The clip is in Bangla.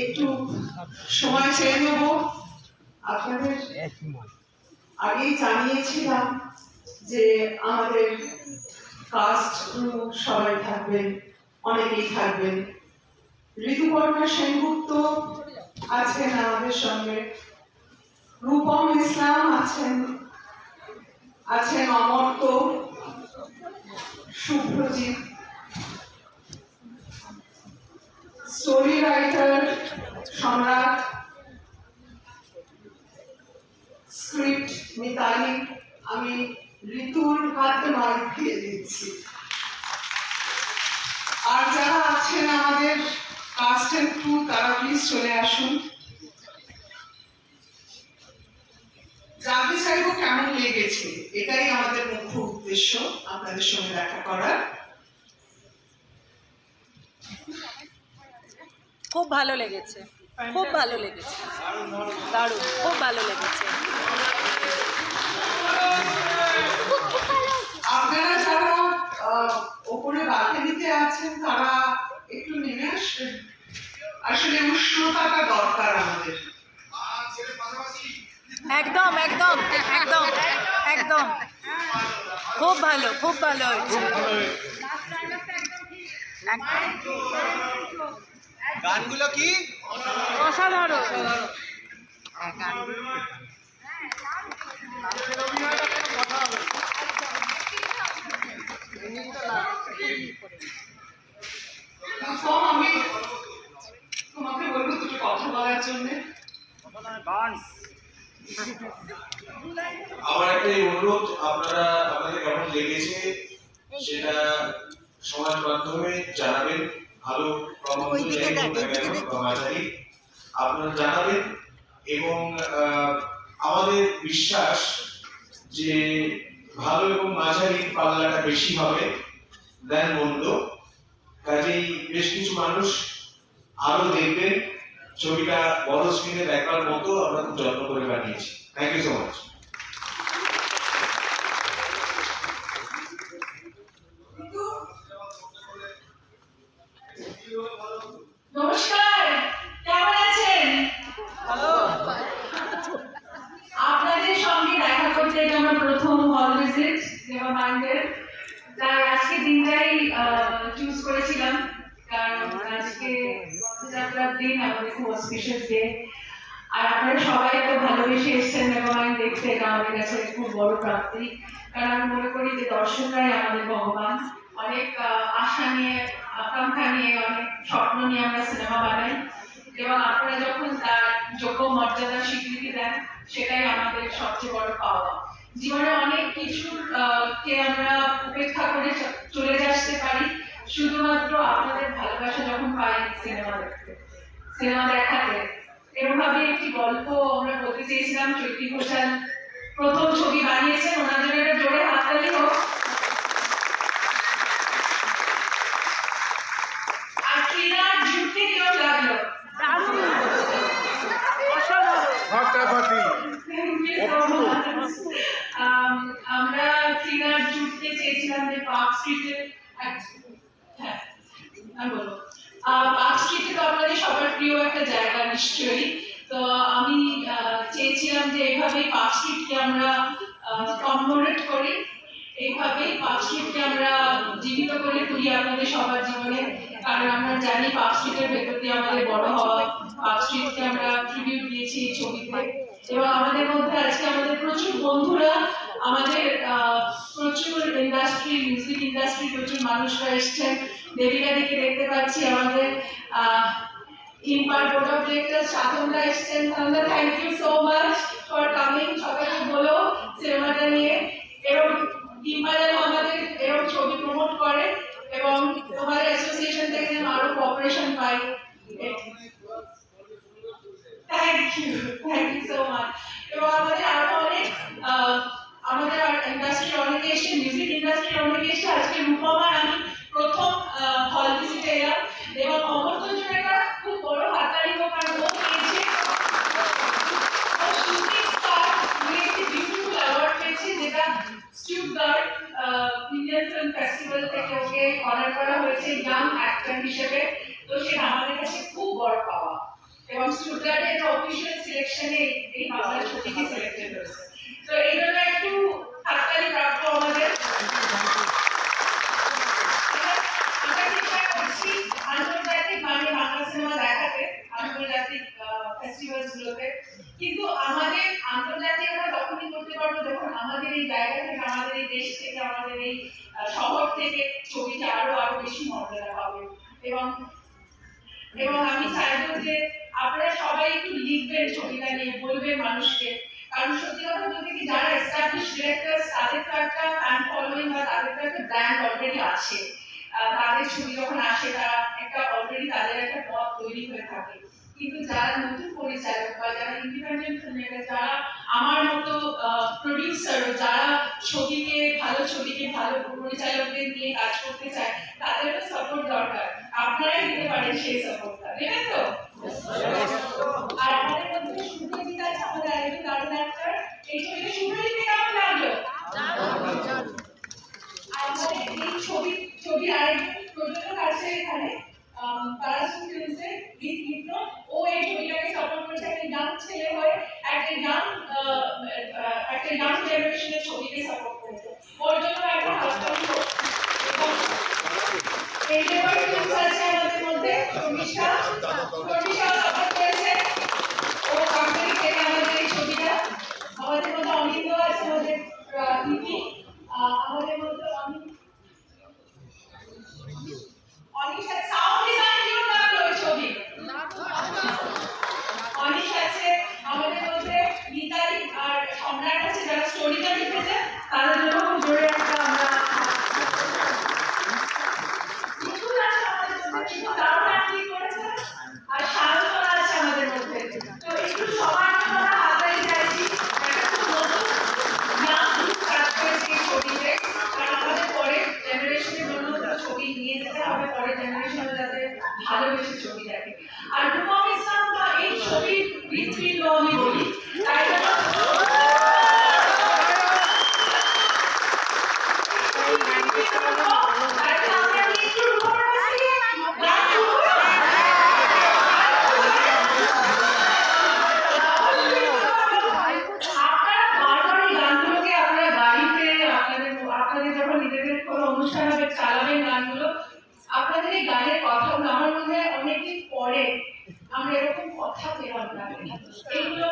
একটু সময় চেয়ে নেব। আপনাদের আগেই জানিয়েছিলাম যে আমাদের কাস্ট সবাই থাকবেন, অনেকেই থাকবেন। ঋতুপর্ণা সেনগুপ্ত আছেন আমাদের সঙ্গে, রূপম ইসলাম আছেন অমর্ত্য, শুভ্রজিৎ, স্টোরি রাইটার সম্রাট, স্ক্রিপ্ট মিতালি। আমি ঋতুর হাতে মাইক দিয়ে দিচ্ছি। আর যারা আছেন আমাদের কাস্ট এন্ড ক্রু, তারা প্লিজ চলে আসুন। জানতে চাইবো কেমন লেগেছে, এটাই আমাদের মুখ্য উদ্দেশ্য, আপনাদের সঙ্গে দেখা করার। খুব ভালো লেগেছে, খুব ভালো লেগেছে, দারুণ, খুব ভালো লেগেছে। আপনারা যারা ওপরে বালকনিতে আছেন তারা একটু নেমে আসবেন, আসলে উষ্ণতাটা দরকার আমাদের। একদম একদম একদম একদম খুব ভালো, খুব ভালো হয়েছে। গানগুলো কি অসাধারণ। আমি তোমাকে বলবো দুটো কথা বলার জন্য। আমার একটাই অনুরোধ, আপনাদের কেমন লেগেছে সেটা সমাজ মাধ্যমে জানাবেন। ভালো মাঝারি আপনারা জানাবেন, এবং আমাদের বিশ্বাস যে ভালো এবং মাঝারি পাল্লাটা বেশি হবে দেন মন্দ। কাজেই বেশ কিছু মানুষ আরো দেখবেন। ছবিটা বড় স্ক্রিনে দেখার মতো আমরা খুব যত্ন করে বানিয়েছি। Thank you so much. নমস্কার, কেমন আছেন? আপনাদের সঙ্গে দেখা করতে এটা আমার প্রথম হল ভিজিট নেওয়া মাইন্ডের। তাই আজকে দিনটাই চুজ করেছিলাম, কারণ আজকে রথযাত্রার দিন, আমাদের খুব অসপিশিয়াস ডে। আর আপনারা সবাই তো ভালোবেসে এসছেন মেগামাইন্ড দেখতে, এটা আমাদের কাছে খুব বড় প্রাপ্তি। কারণ আমি মনে করি যে দর্শকরাই আমাদের ভগবান। অনেক আশা নিয়ে, আকাঙ্ক্ষা নিয়ে, অনেক স্বপ্ন নিয়ে আমরা সিনেমা বানাই, এবং আপনারা যখন তার যোগ্য মর্যাদা স্বীকৃতি দেন, সেটাই আমাদের সবচেয়ে বড় পাওয়া। জীবনে অনেক কিছুর কে আমরা উপেক্ষা করে চলে আসতে পারি, শুধুমাত্র আপনাদের ভালোবাসা যখন পাই সিনেমা দেখতে, সিনেমা দেখাতে। এরভাবে একটি গল্প আমরা বলতে চেয়েছিলাম। চৈতি ঘোষাল প্রথম ছবি বানিয়েছেন, ওনার জন্য একটা জোরে হাততালি হোক। আর ট্রেলার জুটতে কেমন লাগলো? আমরা ট্রেলার জুটতে চেয়েছিলাম যে পার্ক স্ট্রিটের, হ্যাঁ বলো, পার্ক স্ট্রিটে তো আপনাদের সবার প্রিয় একটা জায়গা নিশ্চয়ই। তো আমি চেয়েছিলাম যে এইভাবেই পার্ক স্ট্রিটকে আমরা কমমোরেট করি, এইভাবেই পার্ক স্ট্রিটকে আমরা জীবিত করে তুলি আপনাদের সবার জীবনে। কারণ আমরা জানি পার্ক স্ট্রিটের ভেতর দিয়ে আমাদের বড় হওয়া, পার্ক স্ট্রিটকে আমরা ট্রিবিউট দিয়েছি এই ছবিতে। এবং আমাদের মধ্যে আজকে আমাদের প্রচুর বন্ধুরা, আমাদের প্রচুর ইন্ডাস্ট্রি, মিউজিক ইন্ডাস্ট্রি প্রচুর মানুষরা এসছেন। দেবিকা দিকে দেখতে পাচ্ছি, আমাদের ইম্পার বোর্ড অফ ডিরেক্টর সাধনরা এসছেন। তাহলে thank you so much for coming. সবাইকে বলো সিনেমাটা নিয়ে, এবং ইম্পার যেন আমাদের এরকম ছবি প্রমোট করে, এবং তোমাদের অ্যাসোসিয়েশন থেকে যেন আরো কোঅপারেশন পাই। Thank you so much. এবং আমাদের আরো অনেক আমাদের ইন্ডাস্ট্রি অনেকে এসে, মিউজিক ইন্ডাস্ট্রি অনেকে এসে। আজকে রূপমার আমি প্রথম হল ভিজিটে এলাম, এবং অমর্ত্যর জন্য একটা খুব বড় হাততালি হোক, কারণ ও পেয়েছে শুটিং স্টার বিউটিফুল অ্যাওয়ার্ড পেয়েছে, যেটা স্টুটগার্ট ইন্ডিয়ান ফিল্ম ফেস্টিভ্যাল থেকে ওকে অনার করা হয়েছে ইয়াং অ্যাক্টর হিসেবে। তো সেটা আমাদের কাছে খুব বড় পাওয়া। এবং স্টুডেন্ট এটা অফিসিয়াল সিলেকশনে এই বাংলা ছবিটি সিলেক্টেড হয়েছে। তো এই জন্য একটু হাততালি প্রাপ্য আমাদের। আমরা চেষ্টা করছি আন্তর্জাতিক মানে বাংলা সিনেমা দেখাতে আন্তর্জাতিক ফেস্টিভ্যালস গুলোতে, কিন্তু আমাদের আন্তর্জাতিক আমরা তখনই করতে পারবো যখন আমাদের এই জায়গা থেকে, আমাদের এই দেশ থেকে, আমাদের এই শহর থেকে ছবিটা আরো আরো বেশি মর্যাদা পাবে। এবং এবং আমি চাইবো যে আপনারা সবাই একটু লিখবেন ছবিটা নিয়ে, বলবেন মানুষকে, কারণ সত্যি কথা বলতে কি যারা এস্টাবলিশ ডিরেক্টরস তাদের তো একটা ফ্যান ফলোইং বা তাদের তো একটা ব্র্যান্ড অলরেডি আছে, তাদের ছবি যখন আসে তারা একটা অলরেডি তাদের একটা পথ তৈরি হয়ে থাকে। কিন্তু যারা নতুন পরিচালক বা যারা ইন্ডিপেন্ডেন্ট ফিল্মমেকার, যারা আমার মতো প্রডিউসার, যারা ছবিকে ভালো পরিচালকদের নিয়ে কাজ করতে চায়, তাদেরও সাপোর্ট দরকার। আপনারাই দিতে পারেন সেই সাপোর্টটা, দেবেন তো? আর আমাদের মধ্যে শুভজিৎ আছে, আমাদের আরেকজন দারুণ অ্যাক্টর। এই ছবিতে শুভজিৎকে কেমন লাগলো? আমাদের এই ছবির আরেকজন প্রযোজক আছে এখানে, পারাসুন ফিল্মসের রিত মিত্র। ও এই ছবিটাকে সাপোর্ট করেছে, একটা ইয়াং ছেলে হয়ে একটা ইয়াং জেনারেশনের ছবিকে সাপোর্ট করেছে। ওর জন্য একটা হাততালি হোক। এই লেবার ফিল্মস আছে আমাদের মধ্যে, শর্মিষ্ঠা সাপোর্ট করেছে। ও কোম্পানি থেকে আমাদের এই ছবিটা। আমাদের মধ্যে অনিন্দ আছে, আমাদের ইপি, আমাদের মধ্যে অনিশ আছে, সাউন্ড ডিজাইন কেমন লাগলো ওই ছবি? অনিশ আছে, আমাদের মধ্যে মিতালি আর সম্রাট আছে, যারা স্টোরিটা লিখেছে, তাদের জন্য খুব জোরে একটা আমরা কিছু আছে আমাদের মধ্যে, কিছু দারুণ অ্যাক্টিং করেছে। আর শান্তনা আছে আমাদের মধ্যে। তো একটু সবার জন্য আমরা হাততালি চাইছি। একটা খুব নতুন ইয়াং গ্রুপ কাজ করেছে এই ছবিতে, কারণ আমাদের পরের জেনারেশনের জন্য ছবি নিয়ে যেতে হবে, পরের জেনারেশনে যাতে ভালোবেসে ছবি দেখে। আর রূপম ইসলাম বা এই ছবির হৃদপিণ্ড আমি বলি, তাই জন্য অনুষ্ঠান হবে চালাবেন গানগুলো। আপনাদের এই গানের কথাগুলো আমার মনে হয় অনেকদিন পরে আমরা এরকম কথা পেলাম না, এগুলো